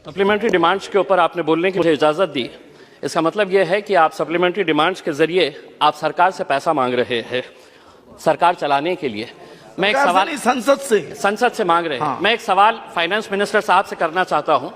Supplementary demands के ऊपर आपने बोलने की मुझे इजाज़त दी, इसका मतलब यह है कि आप सप्लीमेंट्री डिमांड्स के जरिए आप सरकार से पैसा मांग रहे हैं सरकार चलाने के लिए। मैं एक सवाल संसद से मांग रहे हैं। मैं एक सवाल फाइनेंस मिनिस्टर साहब से करना चाहता हूं,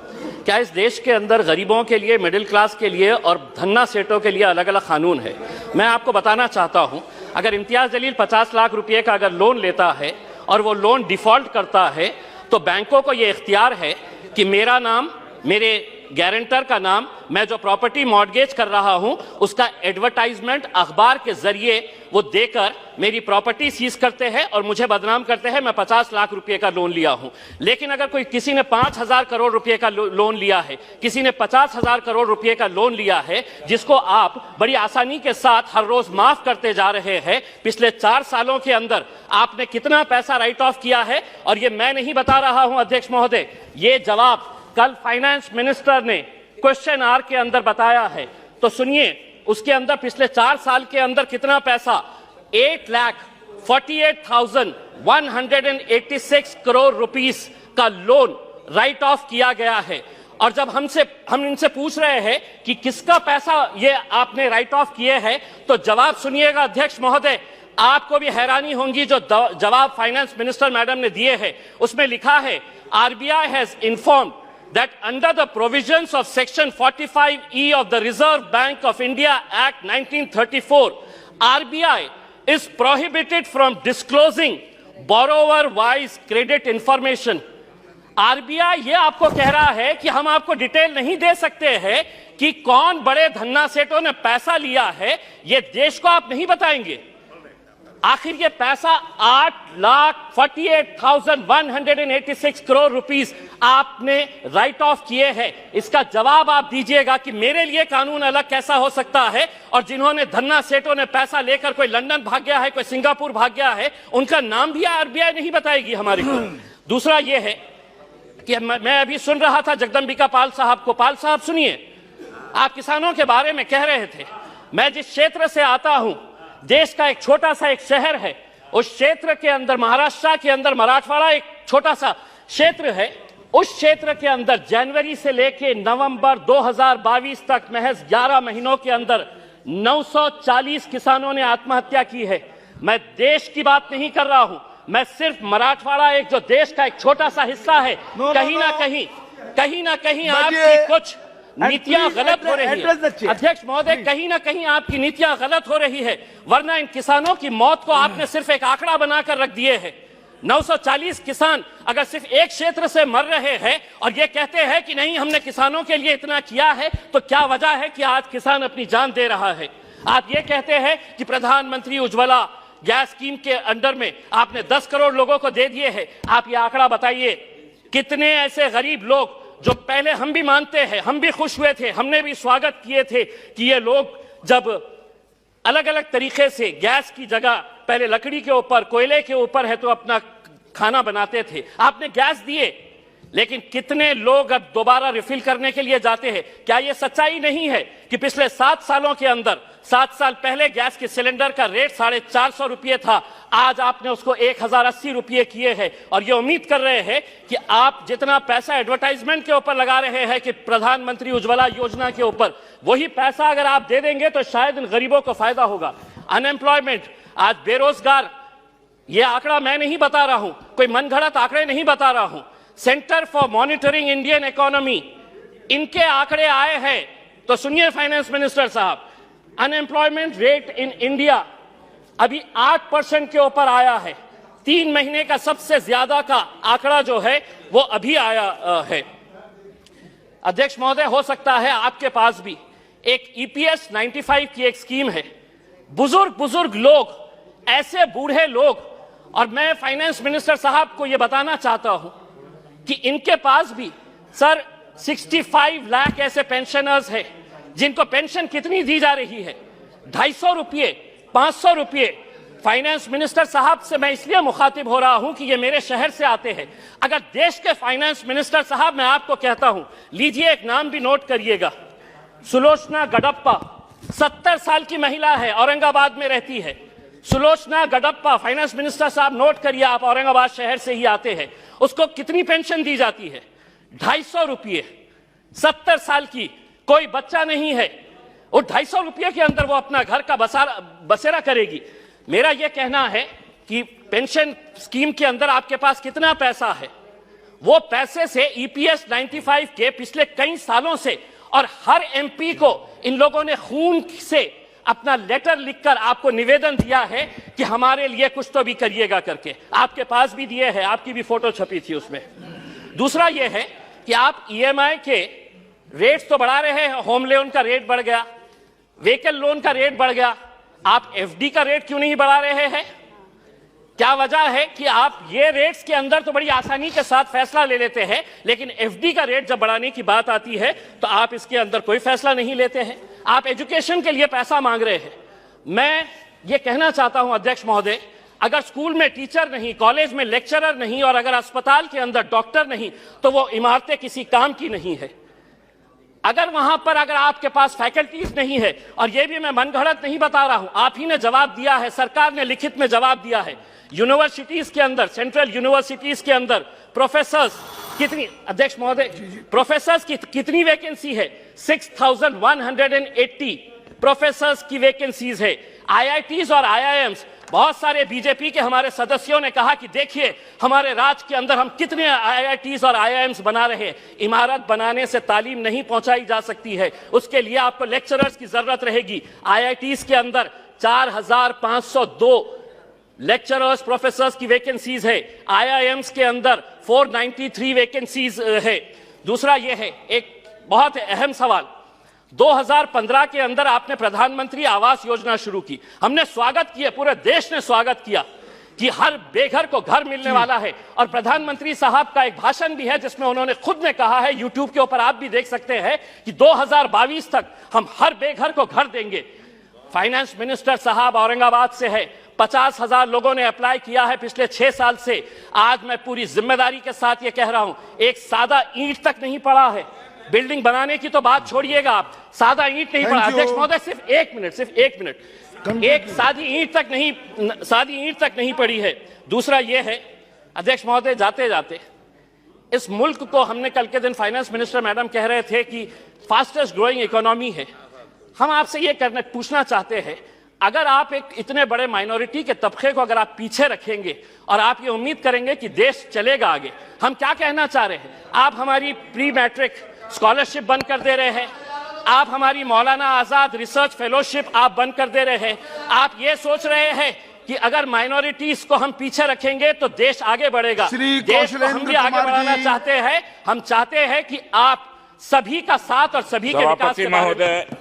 क्या इस देश के अंदर गरीबों के लिए, मिडिल क्लास के लिए और धन्ना सेठों के लिए अलग अलग कानून है? मैं आपको बताना चाहता हूं, अगर इम्तियाज जलील 50 लाख रुपए का अगर लोन लेता है और वो लोन डिफॉल्ट करता है तो बैंकों को ये इख्तियार है कि मेरा नाम, मेरे गारंटर का नाम, मैं जो प्रॉपर्टी मॉर्गेज कर रहा हूं उसका एडवर्टाइजमेंट अखबार के जरिए वो देकर मेरी प्रॉपर्टी सीज करते हैं और मुझे बदनाम करते हैं मैं 50 लाख रुपए का लोन लिया हूं। लेकिन अगर कोई किसी ने 5,000 करोड़ रुपए का लोन लिया है, किसी ने 50,000 करोड़ रुपए का लोन लिया है, जिसको आप बड़ी आसानी के साथ हर रोज माफ करते जा रहे हैं, पिछले 4 सालों के अंदर आपने कितना पैसा राइट ऑफ किया है? और ये मैं नहीं बता रहा हूं अध्यक्ष महोदय, ये जवाब कल फाइनेंस मिनिस्टर ने क्वेश्चन आवर के अंदर बताया है। तो सुनिए, उसके अंदर पिछले 4 साल के अंदर कितना पैसा, 8,48,186 करोड़ रुपीस का लोन राइट ऑफ किया गया है। और जब हम इनसे पूछ रहे हैं कि किसका पैसा ये आपने राइट ऑफ किए हैं, तो जवाब सुनिएगा अध्यक्ष महोदय, आपको भी हैरानी होगी जो जवाब फाइनेंस मिनिस्टर मैडम ने दिए हैं। उसमें लिखा है, RBI has informed that under the provisions of Section 45E of the Reserve Bank of India Act 1934, RBI is prohibited from disclosing borrower-wise credit information. RBI ये आपको कह रहा है कि हम आपको डिटेल नहीं दे सकते हैं कि कौन बड़े धन्ना सेठों ने पैसा लिया है, ये देश को आप नहीं बताएंगे। आखिर ये पैसा 8,48,186 करोड़ रुपीस आपने राइट ऑफ किए हैं, इसका जवाब आप दीजिएगा कि मेरे लिए कानून अलग कैसा हो सकता है और जिन्होंने धन्ना सेठों ने पैसा लेकर कोई लंदन भाग गया है, कोई सिंगापुर भाग गया है, उनका नाम भी RBI नहीं बताएगी हमारी को। दूसरा ये है कि मैं अभी सुन रहा था जगदम्बिका पाल साहब को। पाल साहब सुनिए, आप किसानों के बारे में कह रहे थे। मैं जिस क्षेत्र से आता हूं, देश का एक छोटा सा एक शहर है, उस क्षेत्र के अंदर, महाराष्ट्र के अंदर मराठवाड़ा एक छोटा सा क्षेत्र है, उस क्षेत्र के अंदर जनवरी से लेकर नवंबर 2022 तक महज 11 महीनों के अंदर 940 किसानों ने आत्महत्या की है। मैं देश की बात नहीं कर रहा हूं, मैं सिर्फ मराठवाड़ा एक जो देश का एक छोटा सा हिस्सा है, कहीं ना कहीं आपकी कुछ नीतियां गलत हो रही है अध्यक्ष महोदय, कहीं ना कहीं आपकी नीतियां गलत हो रही है, वरना इन किसानों की मौत को आपने सिर्फ एक आंकड़ा बनाकर रख दिए हैं। 940 किसान अगर सिर्फ एक क्षेत्र से मर रहे हैं और ये कहते हैं कि नहीं हमने किसानों के लिए इतना किया है, तो क्या वजह है कि आज किसान अपनी जान दे रहा है? आप ये कहते हैं कि प्रधानमंत्री उज्ज्वला गैस स्कीम के अंडर में आपने 10 करोड़ लोगों को दे दिए हैं। आप ये आंकड़ा बताइए, कितने ऐसे गरीब लोग जो पहले हम भी मानते हैं, हम भी खुश हुए थे, हमने भी स्वागत किए थे कि ये लोग जब अलग अलग तरीके से गैस की जगह पहले लकड़ी के ऊपर, कोयले के ऊपर है तो अपना खाना बनाते थे, आपने गैस दिए, लेकिन कितने लोग अब दोबारा रिफिल करने के लिए जाते हैं? क्या यह सच्चाई नहीं है कि पिछले 7 सालों के अंदर, 7 साल पहले गैस के सिलेंडर का रेट 450 रुपये था, आज आपने उसको 1080 रुपये किए हैं और ये उम्मीद कर रहे हैं कि आप जितना पैसा एडवर्टाइजमेंट के ऊपर लगा रहे हैं कि प्रधानमंत्री उज्ज्वला योजना के ऊपर, वही पैसा अगर आप दे देंगे तो शायद इन गरीबों को फायदा होगा। अनएम्प्लॉयमेंट, आज बेरोजगार, ये आंकड़ा मैं नहीं बता रहा हूं, कोई मनगढ़ंत आंकड़े नहीं बता रहा हूं, centre for monitoring Indian economy इनके आंकड़े आए हैं। तो सुनिए फाइनेंस मिनिस्टर साहब, अनएम्प्लॉयमेंट रेट इन इंडिया अभी 8% के ऊपर आया है। 3 महीने का सबसे ज्यादा का आंकड़ा जो है वो अभी आया है। अध्यक्ष महोदय, हो सकता है आपके पास भी एक EPS 95 की एक स्कीम है। बुजुर्ग लोग, ऐसे बूढ़े लोग, और मैं फाइनेंस मिनिस्टर साहब को यह बताना चाहता हूं कि इनके पास भी सर 65 लाख ऐसे पेंशनर्स हैं जिनको पेंशन कितनी दी जा रही है, 250 रुपये, 500 रुपये। फाइनेंस मिनिस्टर साहब से मैं इसलिए मुखातिब हो रहा हूं कि ये मेरे शहर से आते हैं। अगर देश के फाइनेंस मिनिस्टर साहब, मैं आपको कहता हूं, लीजिए एक नाम भी नोट करिएगा, सुलोचना गडप्पा, 70 साल की महिला है, औरंगाबाद में रहती है। सुलोचना गडप्पा, फाइनेंस मिनिस्टर साहब नोट करिए, आप औरंगाबाद शहर से ही आते हैं, उसको कितनी पेंशन दी जाती है? 250 रुपये। 70 साल की कोई बच्चा नहीं है, वो 250 रुपये के अंदर वो अपना घर का बसेरा करेगी। मेरा यह कहना है कि पेंशन स्कीम के अंदर आपके पास कितना पैसा है, वो पैसे से ईपीएस 95 के पिछले कई सालों से, और हर एमपी को इन लोगों ने खून से अपना लेटर लिखकर आपको निवेदन दिया है कि हमारे लिए कुछ तो भी करिएगा करके, आपके पास भी दिए हैं, आपकी भी फोटो छपी थी उसमें। दूसरा यह है कि आप ईएमआई के रेट्स तो बढ़ा रहे हैं, होम लोन का रेट बढ़ गया, व्हीकल लोन का रेट बढ़ गया, आप एफडी का रेट क्यों नहीं बढ़ा रहे हैं? क्या वजह है कि आप ये रेट्स के अंदर तो बड़ी आसानी के साथ फैसला ले लेते हैं, लेकिन एफडी का रेट जब बढ़ाने की बात आती है तो आप इसके अंदर कोई फैसला नहीं लेते हैं। आप एजुकेशन के लिए पैसा मांग रहे हैं। मैं ये कहना चाहता हूं अध्यक्ष महोदय, अगर स्कूल में टीचर नहीं, कॉलेज में लेक्चरर नहीं, और अगर अस्पताल के अंदर डॉक्टर नहीं, तो वो इमारतें किसी काम की नहीं है। अगर वहां पर अगर आपके पास फैकल्टीज नहीं है, और ये भी मैं मनगढ़ंत नहीं बता रहा हूं, आप ही ने जवाब दिया है, सरकार ने लिखित में जवाब दिया है, यूनिवर्सिटीज के अंदर, सेंट्रल यूनिवर्सिटीज के अंदर प्रोफेसर्स कितनी, अध्यक्ष महोदय, प्रोफेसर्स की कितनी वैकेंसी है? 6180 प्रोफेसर्स की वैकेंसीज है। आईआईटीज और आईआईएम्स, बहुत सारे बीजेपी के हमारे सदस्यों ने कहा कि देखिए हमारे राज्य के अंदर हम कितने आईआईटीज और आईआईएम्स बना रहे हैं। इमारत बनाने से तालीम नहीं पहुंचाई जा सकती है, उसके लिए आपको लेक्चरर्स की जरूरत रहेगी। आईआईटीज के अंदर 4502 लेक्चरर्स प्रोफेसर्स की वैकेंसीज है, आईआईएम्स के अंदर 493 वैकेंसीज है। दूसरा यह है, एक बहुत अहम सवाल, 2015 के अंदर आपने प्रधानमंत्री आवास योजना शुरू की, हमने स्वागत किया, पूरे देश ने स्वागत किया कि हर बेघर को घर मिलने वाला है। और प्रधानमंत्री साहब का एक भाषण भी है जिसमें उन्होंने खुद ने कहा है, यूट्यूब के ऊपर आप भी देख सकते हैं, कि 2022 तक हम हर बेघर को घर देंगे। फाइनेंस मिनिस्टर साहब औरंगाबाद से है, 50,000 लोगों ने अप्लाई किया है पिछले 6 साल से। आज मैं पूरी जिम्मेदारी के साथ ये कह रहा हूं, एक सादा ईंट तक नहीं पड़ा है। बिल्डिंग बनाने की तो बात छोड़िएगा आप, सादा ईंट नहीं पड़ा। अध्यक्ष महोदय सिर्फ एक मिनट, एक सादी ईंट तक नहीं पड़ी है। दूसरा ये है अध्यक्ष महोदय, जाते जाते इस मुल्क को, हमने कल के दिन फाइनेंस मिनिस्टर मैडम कह रहे थे कि फास्टेस्ट ग्रोइंग इकोनॉमी है, हम आपसे ये पूछना चाहते हैं, अगर आप एक इतने बड़े माइनॉरिटी के तबके को अगर आप पीछे रखेंगे और आप ये उम्मीद करेंगे कि देश चलेगा आगे, हम क्या कहना चाह रहे हैं? आप हमारी प्री मैट्रिक स्कॉलरशिप बंद कर दे रहे हैं, आप हमारी मौलाना आजाद रिसर्च फेलोशिप आप बंद कर दे रहे हैं। आप ये सोच रहे हैं कि अगर माइनॉरिटीज को हम पीछे रखेंगे तो देश आगे बढ़ेगा। देश को हम भी आगे बढ़ाना चाहते हैं। हम चाहते हैं कि आप सभी का साथ और सभी के विकास के बारे में